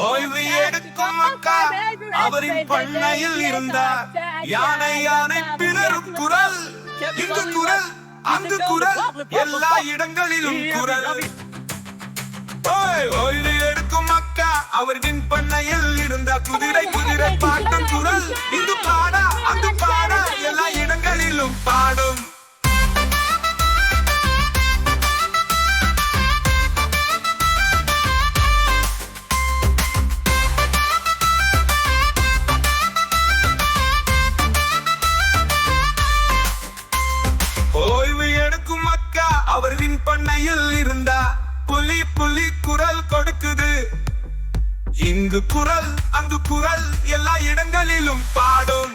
ஓய்வு எடுக்கும் அக்கா அவரின் பண்ணையில் இருந்தார். யானை யானை பிளரும் குரல், இங்கு குரல் அங்கு குரல், எல்லா இடங்களிலும் குரல். ஓய்வு எடுக்கும் அக்கா அவரின் பண்ணையில் இருந்தார். குதிரை குதிரை பாட்டும் குரல், இங்கு பாடா அங்கு பாடா, எல்லா இடங்களிலும் பாடும். ஓய்வு எடுக்கும் அக்கா அவரின் பண்ணையில் இருந்தா. புலி புலி குரல் கொடுக்குது, இங்கு குரல் அங்கு குரல், எல்லா இடங்களிலும் பாடும்.